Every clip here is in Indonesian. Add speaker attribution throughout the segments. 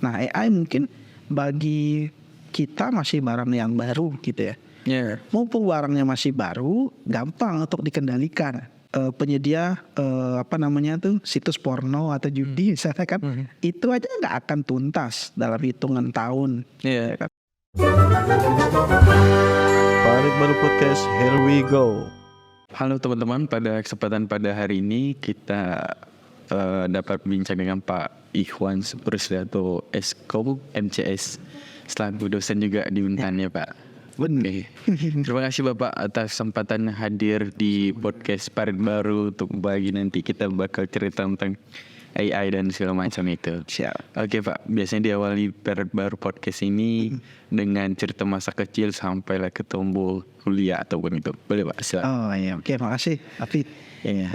Speaker 1: Nah AI mungkin bagi kita masih barang yang baru gitu ya. Mumpung barangnya masih baru, gampang untuk dikendalikan. Penyedia situs porno atau judi misalnya kan, itu aja nggak akan tuntas dalam hitungan tahun. Ya kan?
Speaker 2: Parit Baru Podcast, here we go.
Speaker 3: Halo teman-teman, pada kesempatan pada hari ini kita dapat bincang dengan Pak Ikhwan Supreslianto Esko MCS selaku dosen juga di Untan ya Pak.
Speaker 1: Benar.
Speaker 3: Terima kasih Bapak atas kesempatan hadir di podcast Parit Baru untuk bagi nanti kita bakal cerita tentang AI dan segala macam itu.
Speaker 1: Siap.
Speaker 3: Oke Pak, biasanya diawali Parit Baru podcast ini dengan cerita masa kecil sampailah ke tombol kuliah ataupun itu. Boleh Pak? Silakan.
Speaker 1: Oh iya, oke, makasih Afid.
Speaker 3: Iya.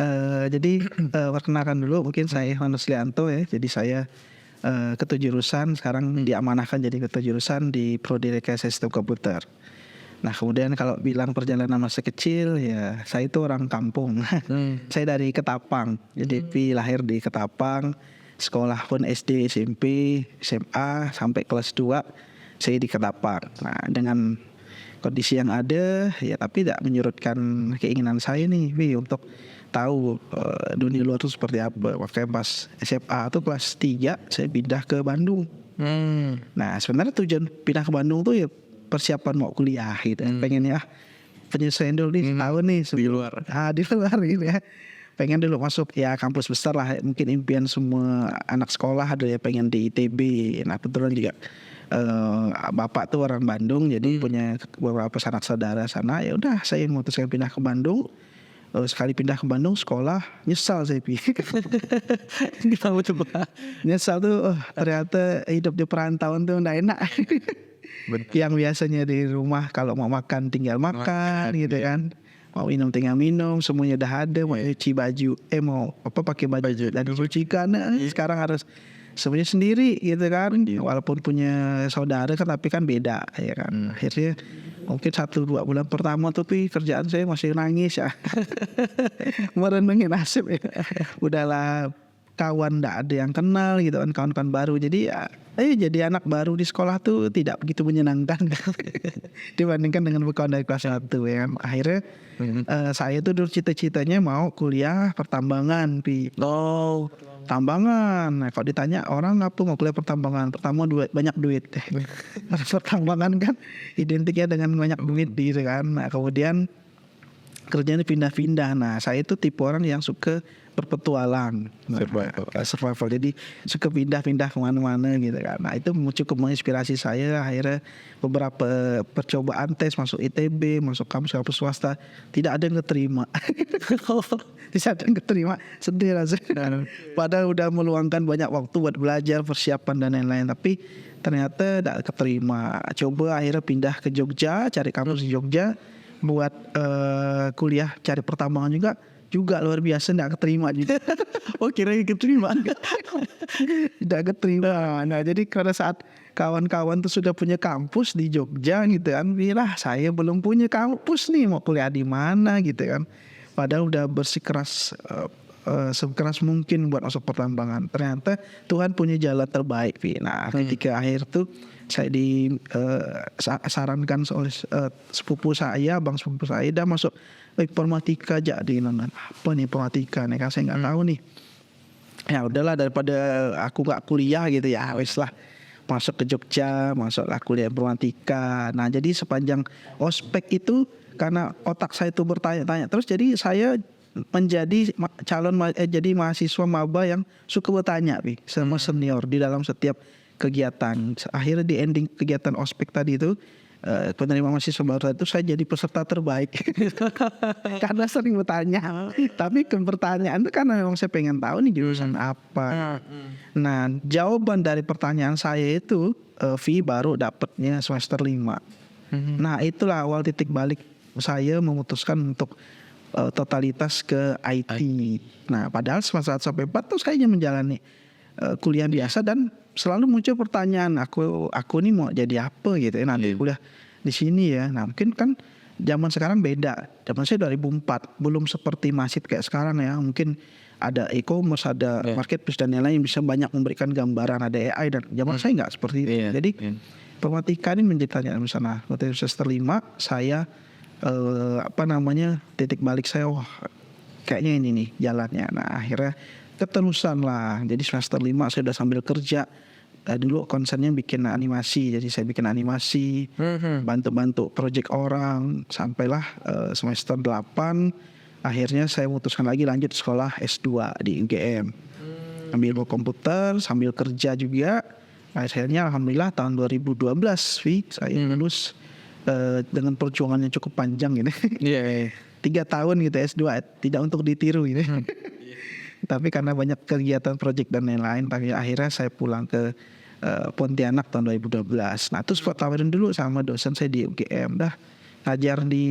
Speaker 1: Jadi perkenalkan dulu, mungkin saya Ikhwan Supreslianto ya. Jadi saya ketua jurusan, sekarang diamanahkan jadi ketua jurusan di Prodi Rekayasa Sistem Komputer. Nah kemudian kalau bilang perjalanan masa kecil ya, saya itu orang kampung. Saya dari Ketapang, jadi lahir di Ketapang, sekolah pun SD, SMP, SMA sampai kelas 2 saya di Ketapang. Nah dengan kondisi yang ada ya, tapi tidak menyurutkan keinginan saya nih untuk tahu dunia luar itu seperti apa. Makanya pas SMA itu kelas 3 saya pindah ke Bandung. Nah sebenarnya tujuan pindah ke Bandung tuh ya persiapan mau kuliah gitu. Pengen ya penyesuaian dulu nih tahun nih
Speaker 3: Di luar.
Speaker 1: di luar gitu ya. Pengen dulu masuk ya kampus besar lah. Mungkin impian semua anak sekolah ada ya pengen di ITB. Nah kebetulan juga bapak tuh orang Bandung, jadi punya beberapa sanak saudara sana. Ya udah saya memutuskan pindah ke Bandung. Sekali pindah ke Bandung sekolah nyesal saya
Speaker 3: Kenapa tuh Pak?
Speaker 1: nyesal tuh ternyata hidup di perantauan tuh nggak enak. Yang biasanya di rumah kalau mau makan tinggal makan gitu kan, mau minum tinggal minum, semuanya udah ada. Mau cuci baju mau pakai baju dan dicucikan, sekarang harus semuanya sendiri gitu kan. Walaupun punya saudara kan, tapi kan beda ya kan. Akhirnya mungkin 1-2 bulan pertama tuh kerjaan saya masih nangis ya. Merenungi nasib ya. Udahlah, kawan nggak ada yang kenal gitu kan, kawan-kawan baru. Jadi ya jadi anak baru di sekolah tuh tidak begitu menyenangkan dibandingkan dengan kawan dari kelas 1 ya kan. Akhirnya saya tuh dulu cita-citanya mau kuliah pertambangan tambangan. Nah kalau ditanya orang apa mau kuliah pertambangan, pertama banyak duit. Pertambangan kan identiknya dengan banyak duit gitu kan. Nah kemudian kerjanya pindah-pindah. Nah saya itu tipe orang yang suka berpetualang, survival. Jadi suka pindah-pindah kemana-mana gitu kan. Nah itu cukup menginspirasi saya. Akhirnya beberapa percobaan tes masuk ITB, masuk kampus-kampus swasta, tidak ada yang keterima. Tidak ada yang keterima, sedih rasanya. Padahal udah meluangkan banyak waktu buat belajar, persiapan dan lain-lain, tapi ternyata tidak keterima. Coba akhirnya pindah ke Jogja, cari kampus di Jogja buat kuliah, cari pertambangan juga luar biasa, tidak keterima juga.
Speaker 3: Oh kirain keterima enggak?
Speaker 1: Tidak keterima. Nah jadi pada saat kawan-kawan tuh sudah punya kampus di Jogja gitu kan, saya belum punya kampus nih, mau kuliah di mana gitu kan. Padahal udah bersikeras sekeras mungkin buat masuk pertambangan. Ternyata Tuhan punya jalan terbaik. Nah ketika akhir tuh saya disarankan oleh sepupu saya, bang sepupu saya, dah masuk informatika jadi apa nih informatika nih kan, saya nggak tahu nih. Ya udahlah, daripada aku nggak kuliah gitu ya, wes lah masuk ke Jogja, masuklah kuliah informatika. Nah jadi sepanjang ospek itu karena otak saya itu bertanya-tanya terus, jadi saya menjadi jadi mahasiswa maba yang suka bertanya sama senior di dalam setiap kegiatan. Akhirnya di ending kegiatan ospek tadi itu penerima mahasiswa baru itu saya jadi peserta terbaik karena sering bertanya. Tapi pertanyaan itu karena memang saya pengen tahu nih jurusan apa. Nah jawaban dari pertanyaan saya itu baru dapatnya semester 5. Nah itulah awal titik balik saya memutuskan untuk totalitas ke IT. Nah padahal semester 1 sampai 4 tuh saya menjalani kuliah biasa, dan selalu muncul pertanyaan, aku nih mau jadi apa gitu ya nanti kuliah di sini ya. Nah mungkin kan zaman sekarang beda. Zaman saya 2004, belum seperti masif kayak sekarang ya. Mungkin ada e-commerce, ada marketplace dan lain-lain yang bisa banyak memberikan gambaran, ada AI dan zaman saya nggak seperti itu.
Speaker 3: Iya,
Speaker 1: Jadi
Speaker 3: iya.
Speaker 1: informatika ini menjadi tanya misalnya waktu semester 5 saya titik balik saya wah kayaknya ini nih jalannya. Nah akhirnya keterusan lah. Jadi semester 5 saya udah sambil kerja. Dulu konsennya bikin animasi, jadi saya bikin animasi, bantu-bantu project orang, sampailah semester 8 akhirnya saya memutuskan lagi lanjut sekolah S2 di UGM. Ambil komputer sambil kerja juga. Akhirnya alhamdulillah tahun 2012 saya lulus dengan perjuangan yang cukup panjang gitu.
Speaker 3: Iya.
Speaker 1: 3 tahun gitu S2, tidak untuk ditiru gitu. Tapi karena banyak kegiatan project dan lain-lain, tapi akhirnya saya pulang ke Pontianak tahun 2012. Nah terus tawarin dulu sama dosen saya di UGM, dah ngajar di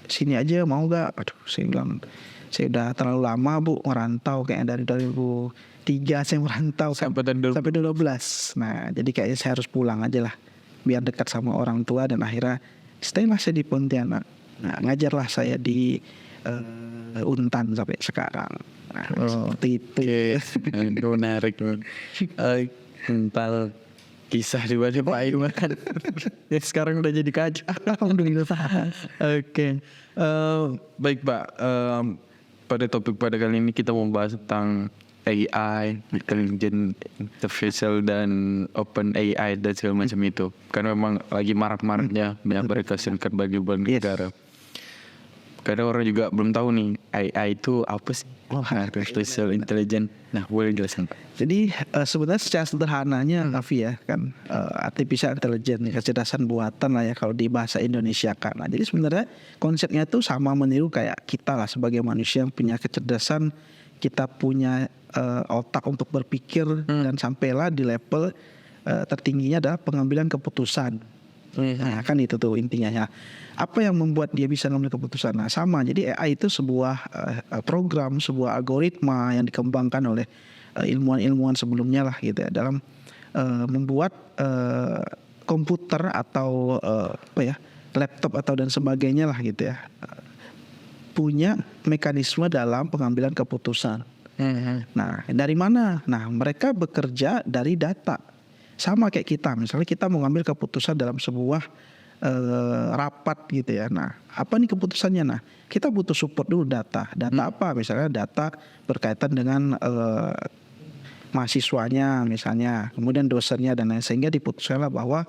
Speaker 1: sini aja mau gak? Aduh saya bilang saya udah terlalu lama bu merantau, kayaknya dari 2003 saya merantau
Speaker 3: Sampai
Speaker 1: 12. Nah jadi kayaknya saya harus pulang aja lah biar dekat sama orang tua, dan akhirnya stay lah saya di Pontianak. Nah ngajarlah saya di Untan sampai sekarang. Nah seperti itu.
Speaker 3: Itu menarik. Tentang kisah di mana Pak Iwan ya sekarang udah jadi kaca.
Speaker 1: Alhamdulillah.
Speaker 3: Oke. Baik Pak, pada topik pada kali ini kita mau bahas tentang AI, intelligent artificial dan open AI dan segala macam itu. Karena memang lagi marak-maraknya banyak mereka serikat bagi negara. Kadang orang juga belum tahu nih AI itu apa sih? Artificial intelligence. Nah, boleh jelaskan Pak?
Speaker 1: Jadi sebenarnya secara sederhananya Raffi ya kan, artificial intelligence, kecerdasan buatan lah ya kalau di bahasa Indonesia kan. Nah, jadi sebenarnya konsepnya itu sama meniru kayak kita lah sebagai manusia yang punya kecerdasan, kita punya otak untuk berpikir dan sampailah di level tertingginya adalah pengambilan keputusan. Nah kan itu tuh intinya ya. Apa yang membuat dia bisa mengambil keputusan? Nah sama, jadi AI itu sebuah program, sebuah algoritma yang dikembangkan oleh ilmuwan-ilmuwan sebelumnya lah gitu ya, dalam membuat komputer atau laptop atau dan sebagainya lah gitu ya, punya mekanisme dalam pengambilan keputusan. Nah dari mana? Nah mereka bekerja dari data. Sama kayak kita, misalnya kita mau ngambil keputusan dalam sebuah rapat gitu ya. Nah, apa nih keputusannya? Nah, kita butuh support dulu data. Data apa? Misalnya data berkaitan dengan mahasiswanya misalnya, kemudian dosennya dan lain, sehingga diputuskanlah bahwa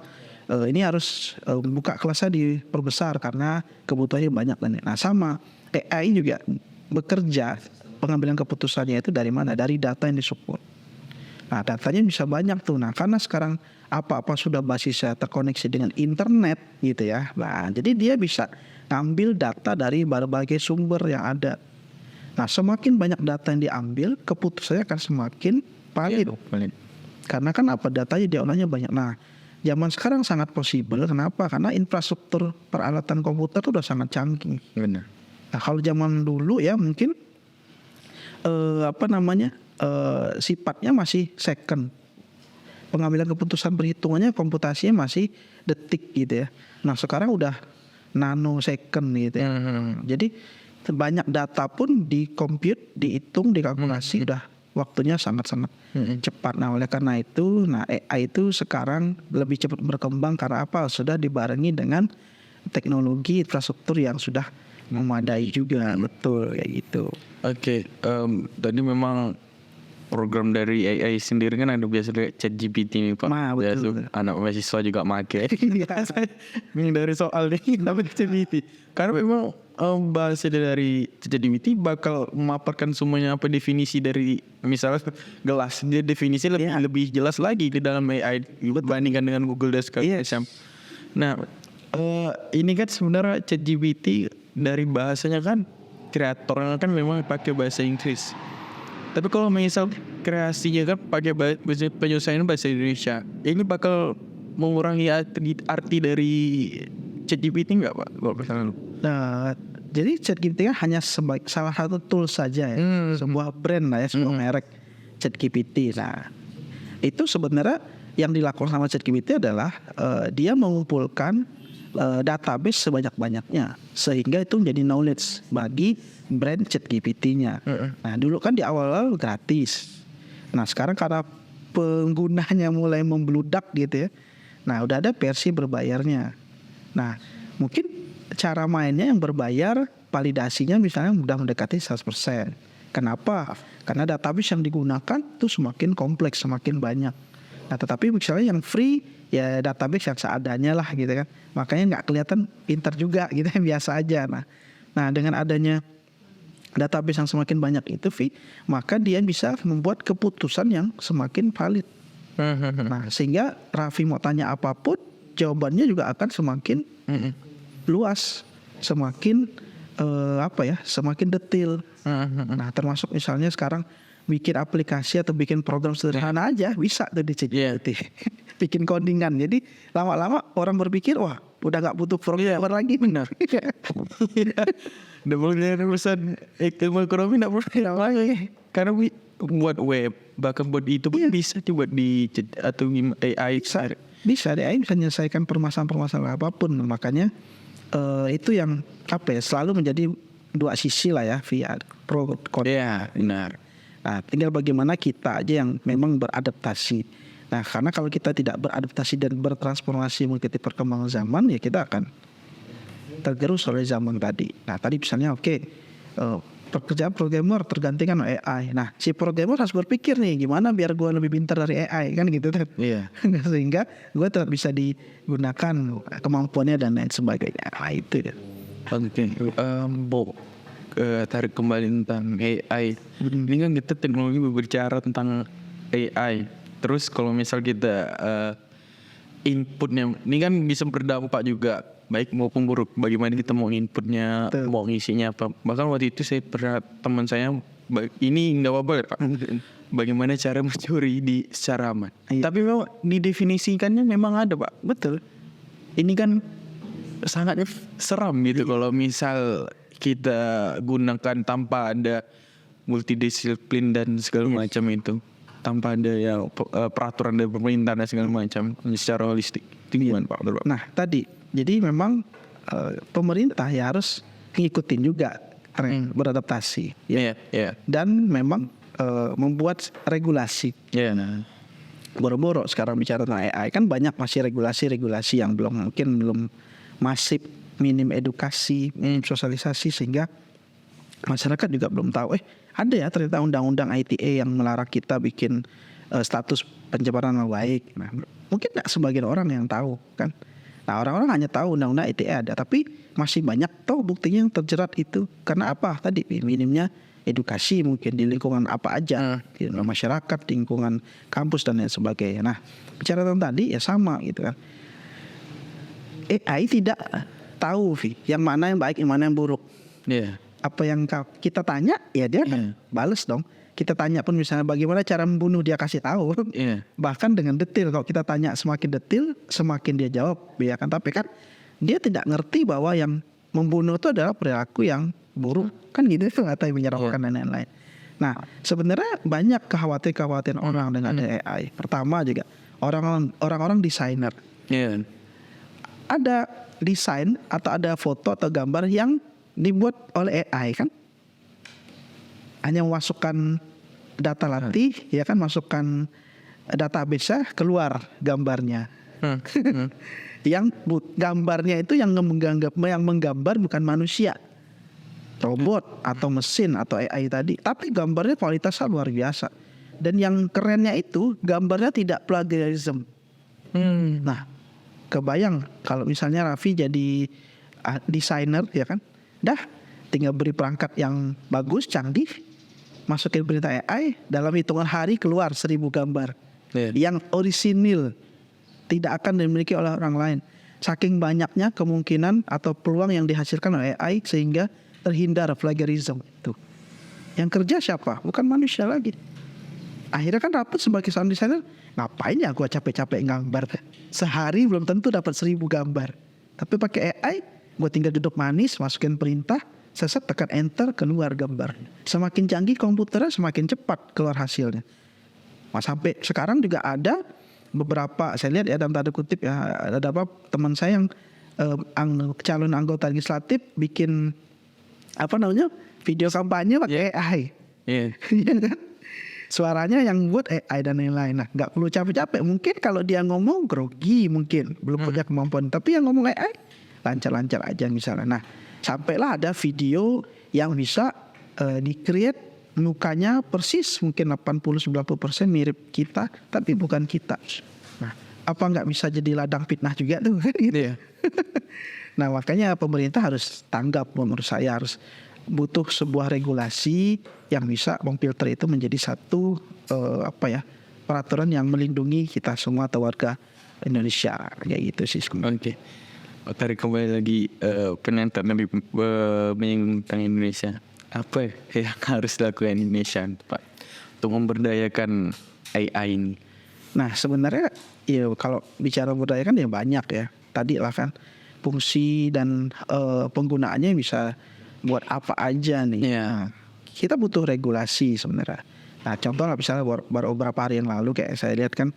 Speaker 1: ini harus buka kelasnya diperbesar karena kebutuhannya banyak dan nah sama AI juga bekerja pengambilan keputusannya itu dari mana? Dari data yang disupport. Nah datanya bisa banyak tuh. Nah karena sekarang apa-apa sudah basisnya terkoneksi dengan internet gitu ya. Nah jadi dia bisa ngambil data dari berbagai sumber yang ada. Nah semakin banyak data yang diambil, keputusannya akan semakin valid. Karena kan apa, datanya diolahnya banyak. Nah zaman sekarang sangat possible. Kenapa? Karena infrastruktur peralatan komputer itu udah sangat canggih.
Speaker 3: Benar.
Speaker 1: Nah kalau zaman dulu ya mungkin sifatnya masih second, pengambilan keputusan perhitungannya komputasinya masih detik gitu ya. Nah sekarang udah nanosecond gitu ya. Jadi banyak data pun di compute, dihitung, dikalkulasi udah waktunya sangat-sangat cepat. Nah oleh karena itu, nah AI itu sekarang lebih cepat berkembang karena apa? Sudah dibarengi dengan teknologi infrastruktur yang sudah memadai juga, betul kayak gitu.
Speaker 3: Oke, tadi memang program dari AI sendiri kan ada biasanya ChatGPT nih Pak.
Speaker 1: Nah, betul.
Speaker 3: Anak mahasiswa juga make. Yang dari soal nih tapi ChatGPT. Karena memang bahasa dari ChatGPT bakal memaparkan semuanya apa definisi dari misalnya gelas. Dia definisi lebih jelas lagi di dalam AI dibandingkan dengan Google dan segala macam. Nah, ini kan sebenarnya ChatGPT dari bahasanya kan kreatornya kan memang pakai bahasa Inggris. Tapi kalau misal kreasinya kan pakai penyelesaian bahasa Indonesia, ini bakal mengurangi arti dari ChatGPT nggak Pak?
Speaker 1: Nah, jadi ChatGPT kan hanya salah satu tool saja ya, sebuah brand lah ya, sebuah merek ChatGPT. Nah, itu sebenarnya yang dilakukan sama ChatGPT adalah dia mengumpulkan database sebanyak-banyaknya sehingga itu menjadi knowledge bagi brand ChatGPT-nya. Nah dulu kan di awal-awal gratis. Nah sekarang karena penggunanya mulai membludak gitu ya. Nah udah ada versi berbayarnya. Nah mungkin cara mainnya yang berbayar, validasinya misalnya udah mendekati 100%. Kenapa? Karena database yang digunakan itu semakin kompleks, semakin banyak. Nah tetapi misalnya yang free ya database yang seadanya lah gitu kan. Makanya nggak kelihatan pintar juga gitu, biasa aja. Nah dengan adanya database yang semakin banyak itu, maka dia bisa membuat keputusan yang semakin valid. Nah sehingga Raffi mau tanya apapun, jawabannya juga akan semakin luas, semakin semakin detail. Nah termasuk misalnya sekarang bikin aplikasi atau bikin program sederhana aja bisa tuh di ChatGPT. Bikin codingan. Jadi lama-lama orang berpikir wah udah nggak butuh programmer lagi. Benar.
Speaker 3: Udah mulai urusan ekonomi nggak perlu lagi. Karena buat web bahkan buat itu pun bisa dibuat di atau AI.
Speaker 1: Bisa AI bisa menyelesaikan permasalahan apapun. Makanya itu yang selalu menjadi dua sisi lah ya via pro kontra.
Speaker 3: Iya benar.
Speaker 1: Nah tinggal bagaimana kita aja yang memang beradaptasi. Nah karena kalau kita tidak beradaptasi dan bertransformasi mengikuti perkembangan zaman ya kita akan tergerus oleh zaman tadi. Nah tadi misalnya pekerjaan programmer tergantikan oleh AI. Nah si programmer harus berpikir nih gimana biar gue lebih pintar dari AI kan gitu kan.
Speaker 3: Iya.
Speaker 1: Sehingga gue tetap bisa digunakan kemampuannya dan lain sebagainya. Nah itu ya.
Speaker 3: Oke. Tarik kembali tentang AI. Ini kan kita teknologi berbicara tentang AI. Terus kalau misal kita inputnya, ini kan bisa berdampak juga baik maupun buruk. Bagaimana kita mau inputnya, mau ngisinya apa. Bahkan waktu itu saya pernah teman saya, ini nggak apa-apa. Bagaimana cara mencuri secara aman. Tapi memang didefinisikannya memang ada Pak.
Speaker 1: Betul.
Speaker 3: Ini kan sangat seram gitu kalau misal kita gunakan tanpa ada multidisiplin dan segala macam itu, tanpa ada peraturan dari pemerintah dan segala macam secara holistik. Itu gimana Pak?
Speaker 1: Nah tadi jadi memang pemerintah ya harus ngikutin juga tren beradaptasi dan memang membuat regulasi. Boro-boro sekarang bicara tentang AI kan banyak masih regulasi yang belum masif, minim edukasi, minim sosialisasi sehingga masyarakat juga belum tahu ada ya ternyata undang-undang ITE yang melarang kita bikin status pencemaran nama baik. Nah, mungkin tidak sebagian orang yang tahu kan. Nah orang-orang hanya tahu undang-undang ITE ada, tapi masih banyak tahu buktinya yang terjerat itu karena apa tadi minimnya edukasi mungkin di lingkungan apa aja, di masyarakat, di lingkungan kampus dan lain sebagainya. Nah bicara tentang tadi ya sama gitu kan. AI tidak tahu yang mana yang baik, yang mana yang buruk. Apa yang kita tanya ya dia kan bales dong. Kita tanya pun misalnya bagaimana cara membunuh dia kasih tahu. Bahkan dengan detail. Kalau kita tanya semakin detail semakin dia jawab ya kan. Tapi kan dia tidak ngerti bahwa yang membunuh itu adalah perilaku yang buruk kan gitu itu atau menyeramkan dan lain-lain. Nah sebenarnya banyak kekhawatiran orang dengan AI. Pertama juga orang-orang desainer. Ada desain atau ada foto atau gambar yang dibuat oleh AI kan, hanya memasukkan data latih ya kan, masukkan database keluar gambarnya. Yang gambarnya itu yang menggambar bukan manusia, robot atau mesin atau AI tadi, tapi gambarnya kualitasnya luar biasa. Dan yang kerennya itu gambarnya tidak plagiarism. Nah kebayang kalau misalnya Raffi jadi desainer ya kan, dah tinggal beri perangkat yang bagus, canggih, masukin perintah AI, dalam hitungan hari keluar 1000 gambar yang orisinil, tidak akan dimiliki oleh orang lain. Saking banyaknya kemungkinan atau peluang yang dihasilkan oleh AI sehingga terhindar plagiarism itu. Yang kerja siapa? Bukan manusia lagi. Akhirnya kan Raffi sebagai sound designer, ngapain ya gue capek-capek gambar, sehari belum tentu dapat 1000 gambar. Tapi pakai AI gue tinggal duduk manis, masukin perintah, seset tekan enter, keluar gambar. Semakin canggih komputernya semakin cepat keluar hasilnya. Sampai sekarang juga ada beberapa, saya lihat ya dalam tanda kutip ya, ada teman saya yang calon anggota legislatif bikin apa namanya video kampanye pakai AI.
Speaker 3: Iya.
Speaker 1: Iya kan? Suaranya yang buat AI dan lain-lain. Nah, nggak perlu capek-capek. Mungkin kalau dia ngomong grogi, mungkin belum punya kemampuan. Tapi yang ngomong AI lancar-lancar aja misalnya. Nah, sampailah ada video yang bisa di-create mukanya persis mungkin 80-90% mirip kita, tapi bukan kita. Nah, apa nggak bisa jadi ladang fitnah juga tuh? Gitu.
Speaker 3: Iya.
Speaker 1: Nah, makanya pemerintah harus tanggap, menurut saya harus butuh sebuah regulasi yang bisa memfilter itu menjadi satu peraturan yang melindungi kita semua atau warga Indonesia kayak gitu sih.
Speaker 3: Oke. Tarik kembali lagi penonton lebih menyinggung tentang Indonesia. Apa yang harus dilakukan Indonesia Pak untuk memberdayakan AI ini?
Speaker 1: Nah, sebenarnya ya kalau bicara memberdayakan ya banyak ya. Tadi lah kan fungsi dan penggunaannya bisa buat apa aja nih.
Speaker 3: Iya.
Speaker 1: Nah, kita butuh regulasi sebenarnya. Nah, contoh lah misalnya baru beberapa hari yang lalu kayak saya lihat kan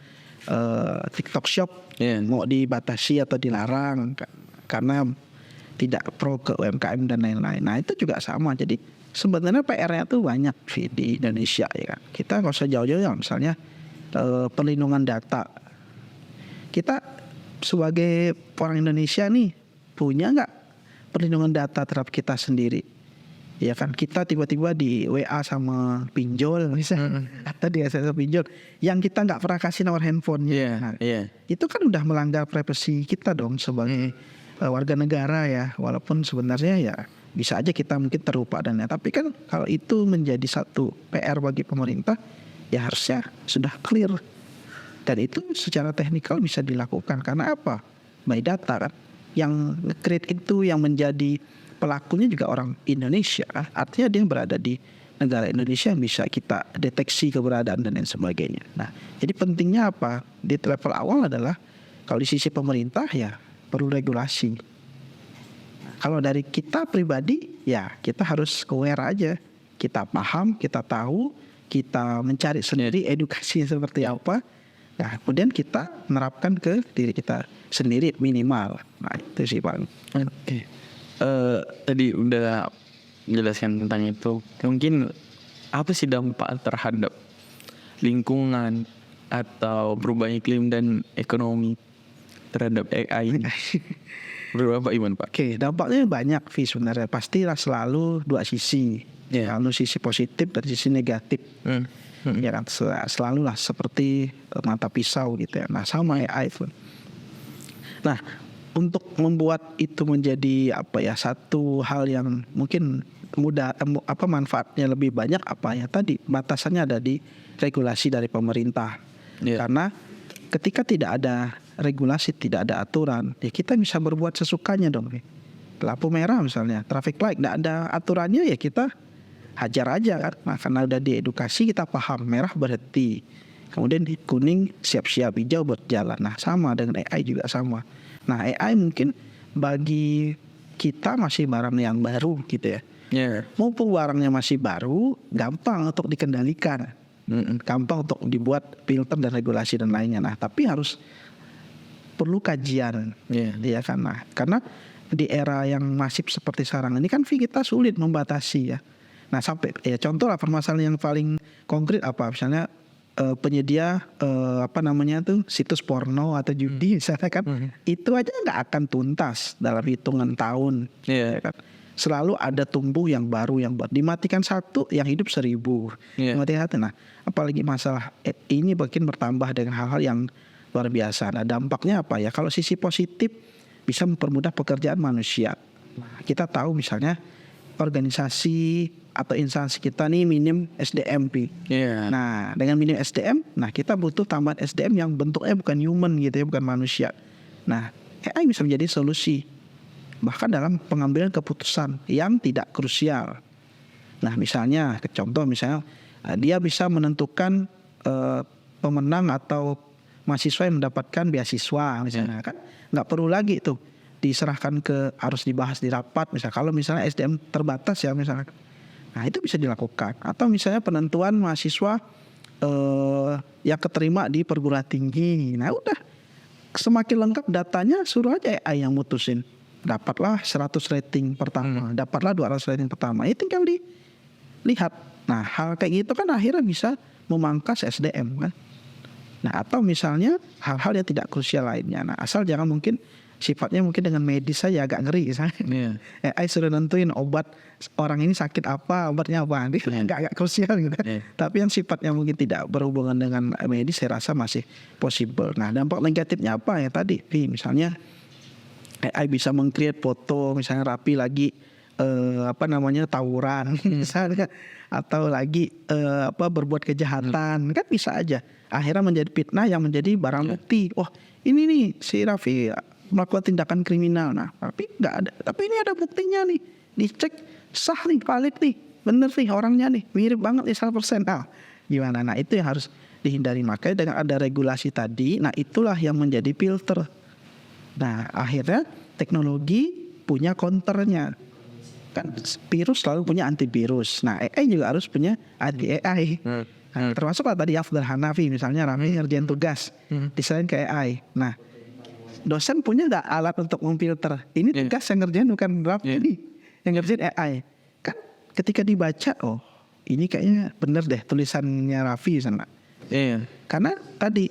Speaker 1: TikTok Shop mau dibatasi atau dilarang karena tidak pro ke UMKM dan lain-lain. Nah, itu juga sama. Jadi sebenarnya PR-nya tuh banyak di Indonesia ya kan. Kita nggak usah jauh-jauh ya, misalnya perlindungan data. Kita sebagai orang Indonesia nih punya nggak perlindungan data terhadap kita sendiri? Ya kan, kita tiba-tiba di WA sama pinjol misalnya, atau di SMS pinjol yang kita nggak pernah kasih nomor handphonenya. Nah, itu kan udah melanggar privasi kita dong sebagai warga negara ya. Walaupun sebenarnya ya bisa aja kita mungkin terlupa dan tapi kan kalau itu menjadi satu PR bagi pemerintah ya harusnya sudah clear. Dan itu secara teknikal bisa dilakukan karena apa? By data kan. Yang nge-create itu yang menjadi pelakunya juga orang Indonesia. Artinya dia berada di negara Indonesia yang bisa kita deteksi keberadaan dan lain sebagainya. Nah, jadi pentingnya apa? Di level awal adalah kalau di sisi pemerintah ya perlu regulasi. Kalau dari kita pribadi ya kita harus aware aja. Kita paham, kita tahu, kita mencari sendiri edukasi seperti apa. Nah, kemudian kita menerapkan ke diri kita sendiri minimal. Nah, itu sih Pak.
Speaker 3: Oke. Tadi udah menjelaskan tentang itu. Mungkin apa sih dampak terhadap lingkungan atau perubahan iklim dan ekonomi terhadap AI? Berapa Iman Pak?
Speaker 1: Oke, dampaknya banyak sebenarnya. Pastilah selalu dua sisi. Lalu sisi positif dan sisi negatif. Ya kan, selalu lah seperti mata pisau gitu ya. Nah, sama AI pun. Nah, untuk membuat itu menjadi satu hal yang mungkin mudah manfaatnya lebih banyak tadi batasannya ada di regulasi dari pemerintah. Karena ketika tidak ada regulasi, tidak ada aturan, ya kita bisa berbuat sesukanya dong. Lampu merah misalnya, traffic light, tidak ada aturannya ya kita hajar aja kan. Nah, karena udah diedukasi kita paham, merah berhenti, kemudian di kuning siap-siap, hijau berjalan. Nah, sama dengan AI juga sama. Nah, AI mungkin bagi kita masih barang yang baru gitu ya. Mumpung barangnya masih baru, gampang untuk dikendalikan, gampang untuk dibuat filter dan regulasi dan lainnya. Nah, tapi harus perlu kajian, ya kan. Nah, karena di era yang masif seperti sekarang ini kan kita sulit membatasi ya. Nah, sampai contoh lah permasalahan yang paling konkret misalnya penyedia situs porno atau judi misalnya kan, itu aja nggak akan tuntas dalam hitungan tahun. Ya kan? Selalu ada tumbuh yang baru yang dimatikan satu, yang hidup 1000. Nah, apalagi masalah ini makin bertambah dengan hal-hal yang luar biasa. Nah, dampaknya apa ya? Kalau sisi positif bisa mempermudah pekerjaan manusia. Kita tahu misalnya organisasi atau instansi kita nih minim SDM. Nah, dengan minim SDM, kita butuh tambahan SDM yang bentuknya bukan human gitu ya, bukan manusia. Nah, AI bisa menjadi solusi bahkan dalam pengambilan keputusan yang tidak krusial. Nah, misalnya contoh dia bisa menentukan pemenang atau mahasiswa yang mendapatkan beasiswa misalnya kan, nggak perlu lagi tuh diserahkan harus dibahas di rapat misalnya. Kalau misalnya SDM terbatas ya misalnya. Nah, itu bisa dilakukan. Atau misalnya penentuan mahasiswa yang keterima di perguruan tinggi. Nah, udah semakin lengkap datanya, suruh aja AI yang mutusin. Dapatlah 100 rating pertama, dapatlah 200 rating pertama. Itu tinggal dilihat. Nah, hal kayak gitu kan akhirnya bisa memangkas SDM kan. Nah, atau misalnya hal-hal yang tidak krusial lainnya. Nah, asal jangan mungkin sifatnya mungkin dengan medis saja agak ngeri misalnya. AI sudah nentuin obat orang ini sakit apa, obatnya apa, nanti agak krusial gitu. Tapi yang sifatnya mungkin tidak berhubungan dengan medis saya rasa masih possible. Nah, dampak negatifnya apa ya tadi? Misalnya AI bisa meng-create foto misalnya rapi lagi tawuran misalnya, atau lagi berbuat kejahatan, kan bisa aja akhirnya menjadi fitnah yang menjadi barang bukti. Oh, ini nih si Raffi melakukan tindakan kriminal. Nah, tapi nggak ada. Tapi ini ada buktinya nih. Dicek sah nih, valid nih, bener nih orangnya nih, mirip banget nih 100%. Nah, gimana? Nah, itu yang harus dihindari. Makanya dengan ada regulasi tadi, nah itulah yang menjadi filter. Nah, akhirnya teknologi punya counternya. Kan virus selalu punya antivirus. Nah, AI juga harus punya anti AI. Nah, termasuk tadi Afdal Hanafi misalnya Rami ngerjain tugas, desain ke AI. Nah, dosen punya nggak alat untuk memfilter? Ini tugas yang ngerjain bukan Raffi nih, yang ngerjain AI. Kan ketika dibaca, oh ini kayaknya bener deh tulisannya Raffi sana. Karena tadi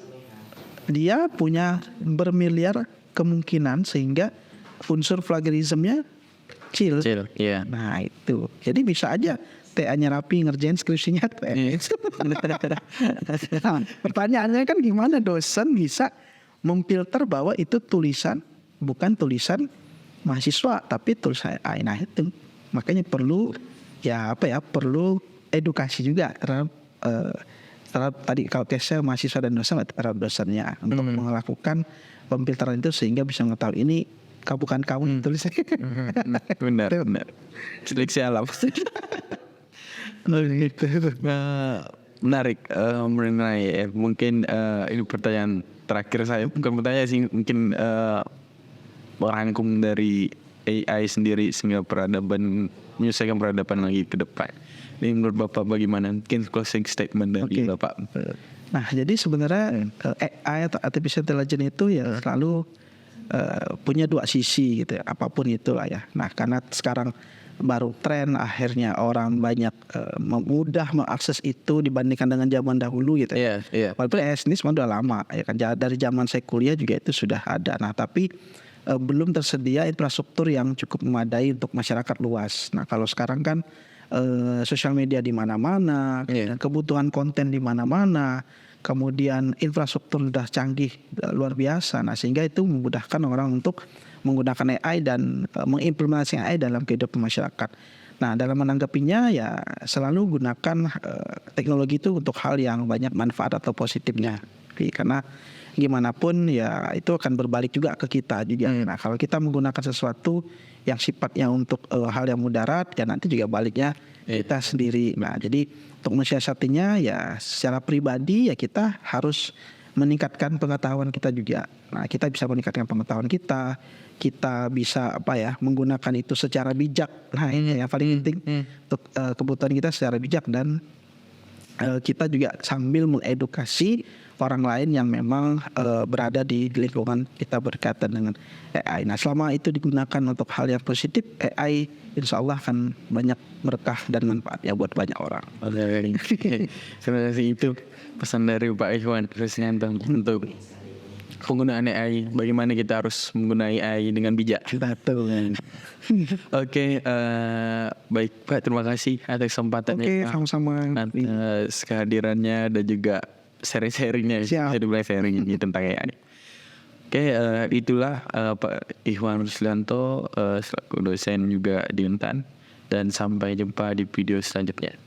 Speaker 1: dia punya bermiliar kemungkinan sehingga unsur plagiarismnya kecil. Nah itu, jadi bisa aja TA-nya Raffi ngerjain skripsinya. Nah, pertanyaannya kan gimana dosen bisa memfilter bahwa itu tulisan bukan tulisan mahasiswa tapi tulisan AI. Nah itu makanya perlu perlu edukasi juga terhadap tadi kalau tesnya mahasiswa dan dosen terhadap dosennya untuk melakukan pemfilteran itu sehingga bisa mengetahui ini bukan kamu tulisan.
Speaker 3: Benar. Seleksi alam. Menarik mengenai mungkin ini pertanyaan terakhir saya, bukan pertanyaan sih, mungkin merangkum dari AI sendiri sehingga menyelesaikan peradaban lagi ke depan. Ini menurut Bapak bagaimana? Mungkin closing statement dari Bapak.
Speaker 1: Nah, jadi sebenarnya AI atau artificial intelligence itu ya selalu punya dua sisi gitu ya, apapun itulah ya. Nah, karena sekarang baru tren, akhirnya orang banyak mudah mengakses itu dibandingkan dengan zaman dahulu gitu. Walaupun ini semua udah lama ya kan, dari zaman saya kuliah juga itu sudah ada. Nah, tapi belum tersedia infrastruktur yang cukup memadai untuk masyarakat luas. Nah, kalau sekarang kan sosial media di mana-mana, kebutuhan konten di mana-mana, kemudian infrastruktur sudah canggih luar biasa. Nah, sehingga itu memudahkan orang untuk menggunakan AI dan mengimplementasikan AI dalam kehidupan masyarakat. Nah, dalam menanggapinya ya selalu gunakan teknologi itu untuk hal yang banyak manfaat atau positifnya. Karena gimana pun ya itu akan berbalik juga ke kita juga. Nah, kalau kita menggunakan sesuatu yang sifatnya untuk hal yang mudarat ya nanti juga baliknya kita sendiri. Nah, jadi untuk mensiasatinya ya secara pribadi ya kita harus meningkatkan pengetahuan kita juga. Nah, kita bisa meningkatkan pengetahuan kita bisa menggunakan itu secara bijak. Nah, ini yang paling penting untuk kebutuhan kita secara bijak, dan kita juga sambil mengedukasi orang lain yang memang berada di lingkungan kita berkaitan dengan AI. Nah, selama itu digunakan untuk hal yang positif, AI insya Allah akan banyak berkah dan manfaatnya buat banyak orang.
Speaker 3: Terima kasih, itu pesan dari Pak Ikhwan untuk penggunaan AI, bagaimana kita harus menggunakan AI dengan bijak. Oke, baik Pak, terima kasih atas kesempatannya.
Speaker 1: Sama-sama.
Speaker 3: Atas kehadirannya dan juga sharing-sharingnya. Saya mulai sharing ini tentang AI. Oke, itulah Pak Ikhwan Ruslianto selaku dosen juga di Untan, dan sampai jumpa di video selanjutnya.